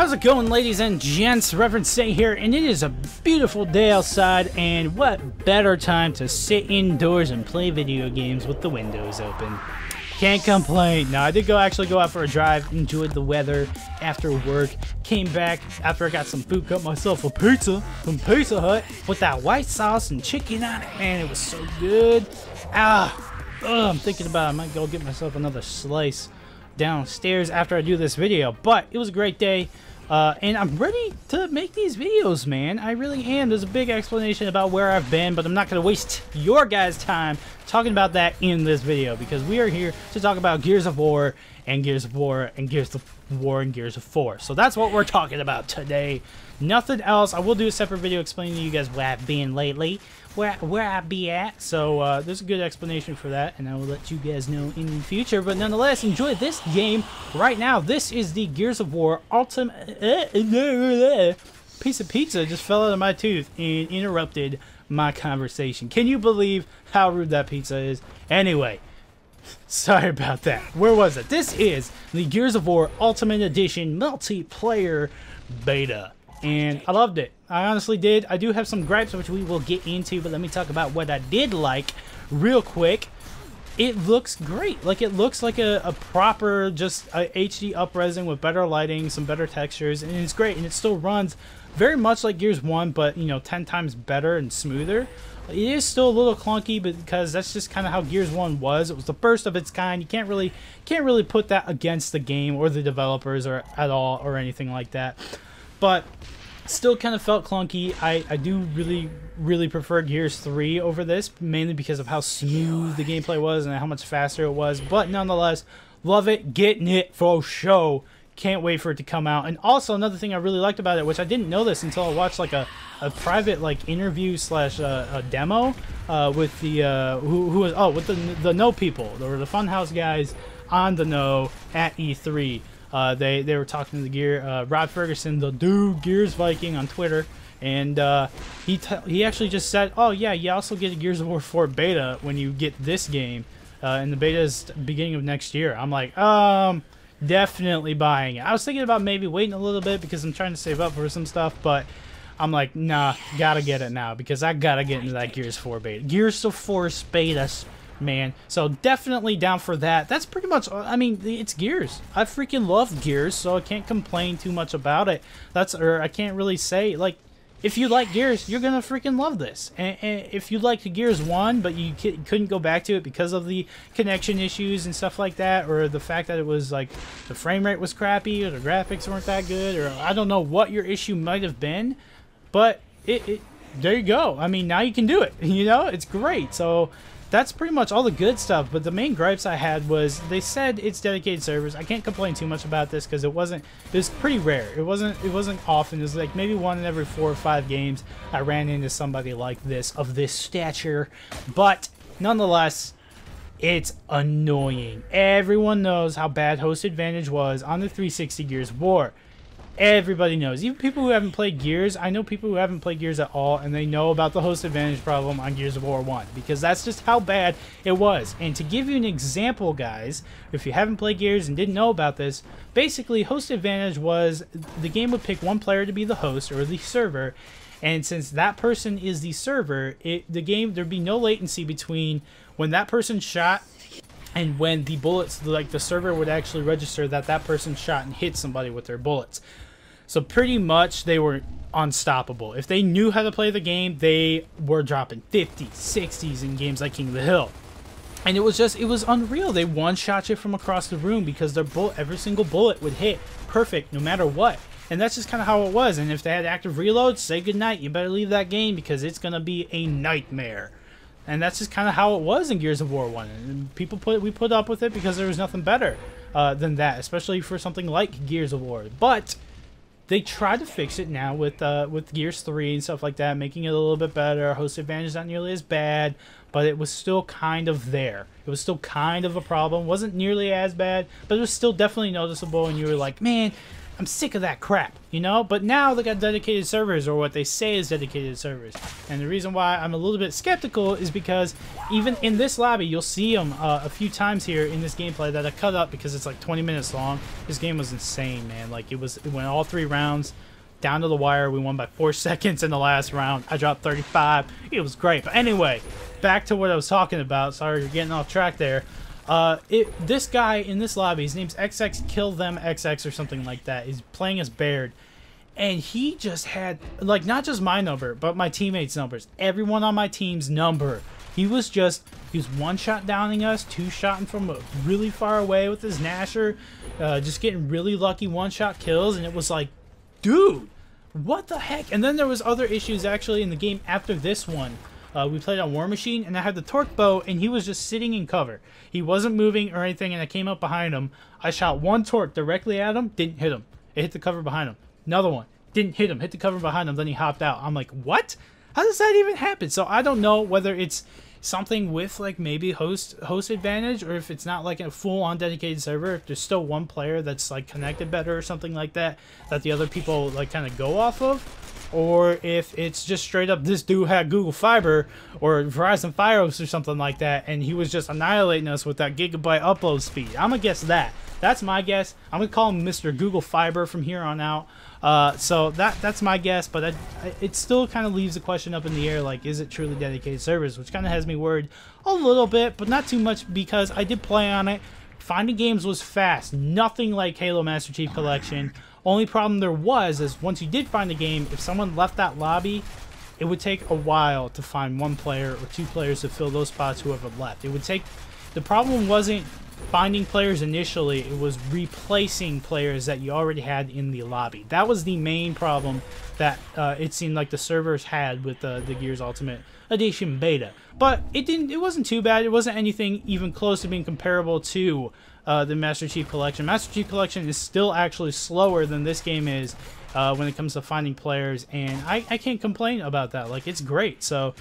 How's it going, ladies and gents? Reverend Say here, and it is a beautiful day outside, and what better time to sit indoors and play video games with the windows open. Can't complain. Now, I did actually go out for a drive, enjoyed the weather after work, came back after I got some food, got myself a pizza from Pizza Hut with that white sauce and chicken on it. Man, it was so good. I'm thinking about it. I might go get myself another slice downstairs after I do this video, but it was a great day, and I'm ready to make these videos, man. I really am. There's a big explanation about where I've been, but I'm not going to waste your guys' time talking about that in this video, because we are here to talk about Gears of War and Gears of War and Gears of War and Gears of 4. So that's what we're talking about today. Nothing else. I will do a separate video explaining to you guys where I've been lately, where I be at. So there's a good explanation for that, and I will let you guys know in the future. But nonetheless, enjoy this game right now. This is the Gears of War Ultimate. Piece of pizza just fell out of my tooth and interrupted my conversation. Can you believe how rude that pizza is? Anyway, sorry about that. Where was it? This is the Gears of War Ultimate Edition multiplayer beta, and I loved it. I honestly did. I do have some gripes which we will get into, but let me talk about what I did like real quick. It looks great. Like, it looks like a proper just a HD up-resing with better lighting, some better textures, and it's great. And it still runs very much like Gears 1, but, you know, 10 times better and smoother. It is still a little clunky, but because that's just kind of how Gears 1 was. It was the first of its kind. You can't really put that against the game or the developers or at all or anything like that. But still kind of felt clunky. I do really prefer Gears 3 over this, mainly because of how smooth the gameplay was and how much faster it was. But nonetheless, love it, getting it for show. Can't wait for it to come out. And also another thing I really liked about it, which I didn't know this until I watched like a private like interview slash a demo with the with the No people, or the Funhouse guys on the No at E3. They were talking to the Rod Ferguson, the dude Gears Viking on Twitter, and he actually just said, oh yeah, you also get a Gears of War 4 beta when you get this game, and the beta is beginning of next year. I'm like, definitely buying it. I was thinking about maybe waiting a little bit because I'm trying to save up for some stuff, but I'm like, nah, gotta get it now because I gotta get into that Gears 4 beta. Gears of 4 betas, man. So definitely down for that. That's pretty much, I mean, it's Gears. I freaking love Gears, so I can't complain too much about it. I can't really say, like, if you like Gears, you're gonna freaking love this. And if you liked Gears 1, but you couldn't go back to it because of the connection issues and stuff like that, or the fact that it was like the frame rate was crappy, or the graphics weren't that good, or I don't know what your issue might have been, but there you go. I mean, now you can do it. You know, it's great. So that's pretty much all the good stuff. But the main gripes I had was they said it's dedicated servers. I can't complain too much about this because it was pretty rare. It wasn't often. It was like maybe one in every 4 or 5 games I ran into somebody like this, of this stature. But nonetheless, it's annoying. Everyone knows how bad host advantage was on the 360 Gears of War. Everybody knows. Even people who haven't played Gears. I know people who haven't played Gears at all, and they know about the host advantage problem on Gears of War 1, because that's just how bad it was. And to give you an example, guys, if you haven't played Gears and didn't know about this, basically host advantage was the game would pick one player to be the host or the server, and since that person is the server, there'd be no latency between when that person shot and when the bullets, like the server would actually register that that person shot and hit somebody with their bullets. So pretty much they were unstoppable. If they knew how to play the game, they were dropping 50s, 60s in games like King of the Hill. And it was unreal. They one-shot you from across the room because every single bullet would hit perfect no matter what. And that's just kind of how it was. And if they had active reloads, say goodnight. You better leave that game because it's going to be a nightmare. And that's just kind of how it was in Gears of War 1. And we put up with it because there was nothing better than that, especially for something like Gears of War. But they tried to fix it now with Gears 3 and stuff like that, making it a little bit better. Host advantage not nearly as bad, but it was still kind of there. It was still kind of a problem. Wasn't nearly as bad, but it was still definitely noticeable. And you were like, man, I'm sick of that crap, you know? But now they got dedicated servers, or what they say is dedicated servers. And the reason why I'm a little bit skeptical is because even in this lobby, you'll see them a few times here in this gameplay that I cut up because it's like 20 minutes long. This game was insane, man. Like, it went all 3 rounds down to the wire. We won by 4 seconds in the last round. I dropped 35. It was great. But anyway, back to what I was talking about. Sorry, you're getting off track there. This guy in this lobby, his name's XX Kill Them XX or something like that. He's playing as Baird, and he just had, like, not just my number, but my teammates' numbers. Everyone on my team's number. He was one-shot downing us, 2-shotting from really far away with his Nasher, just getting really lucky one-shot kills, and it was like, dude, what the heck? And then there was other issues actually in the game after this one. We played on War Machine, and I had the torque bow, and he was just sitting in cover. He wasn't moving or anything, and I came up behind him. I shot one torque directly at him, didn't hit him. It hit the cover behind him. Another one, didn't hit him, hit the cover behind him, then he hopped out. I'm like, what? How does that even happen? So I don't know whether it's something with, like, maybe host advantage, or if it's not like a full-on dedicated server, if there's still one player that's, like, connected better or something like that, that the other people, like, kind of go off of. Or if it's just straight up this dude had Google Fiber or Verizon Fios or something like that, and he was just annihilating us with that gigabyte upload speed. I'm gonna guess that. That's my guess. I'm gonna call him Mr. Google Fiber from here on out. So that's my guess, but it still kind of leaves the question up in the air, like, is it truly dedicated servers? Which kind of has me worried a little bit, but not too much, because I did play on it. Finding games was fast. Nothing like Halo Master Chief Collection. Only problem there was is once you did find a game, if someone left that lobby, it would take a while to find 1 player or 2 players to fill those spots whoever left. It would take, the problem wasn't finding players initially, it was replacing players that you already had in the lobby. That was the main problem that it seemed like the servers had with the Gears Ultimate Edition beta. But it wasn't too bad. It wasn't anything even close to being comparable to the Master Chief Collection. Master Chief Collection is still actually slower than this game is when it comes to finding players, and I can't complain about that. Like, it's great. So,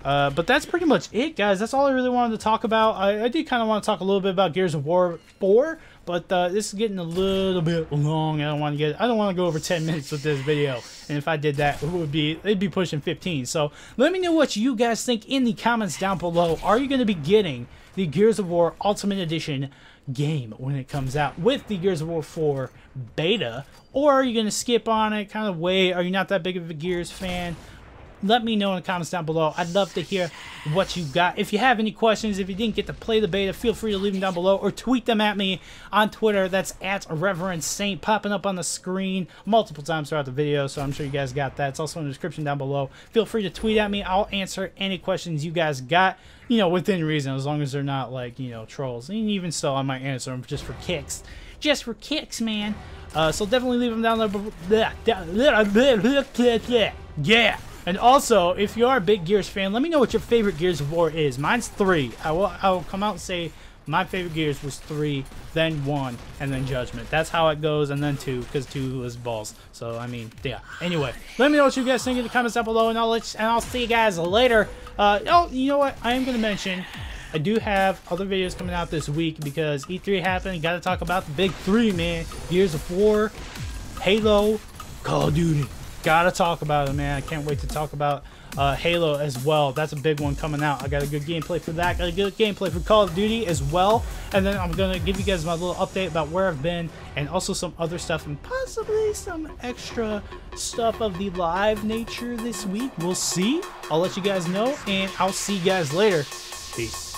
but that's pretty much it, guys. That's all I really wanted to talk about. I did kind of want to talk a little bit about Gears of War 4, but this is getting a little bit long. I don't want to go over 10 minutes with this video, and if I did that, it'd be pushing 15. So let me know what you guys think in the comments down below. Are you going to be getting the Gears of War Ultimate Edition game when it comes out with the Gears of War 4 beta, or are you going to skip on it, kind of wait? Are you not that big of a Gears fan? Let me know in the comments down below. I'd love to hear what you got. If you have any questions, if you didn't get to play the beta, feel free to leave them down below or tweet them at me on Twitter. That's at Reverend Saint, popping up on the screen multiple times throughout the video, so I'm sure you guys got that. It's also in the description down below. Feel free to tweet at me. I'll answer any questions you guys got, you know, within reason, as long as they're not, like, you know, trolls. And even so, I might answer them just for kicks. Just for kicks, man. So definitely leave them down there. Yeah. And also, if you are a big Gears fan, let me know what your favorite Gears of War is. Mine's 3. I will come out and say my favorite Gears was 3, then 1, and then Judgment. That's how it goes, and then 2, because 2 was balls. So, I mean, yeah. Anyway, let me know what you guys think in the comments down below, and I'll see you guys later. Oh, you know what? I am going to mention, I do have other videos coming out this week because E3 happened. Got to talk about the big 3, man. Gears of War, Halo, Call of Duty. Gotta talk about it, man. I can't wait to talk about Halo as well. That's a big one coming out. I got a good gameplay for that. Got a good gameplay for Call of Duty as well. And then I'm gonna give you guys my little update about where I've been, and also some other stuff, and possibly some extra stuff of the live nature this week. We'll see. I'll let you guys know, and I'll see you guys later. Peace.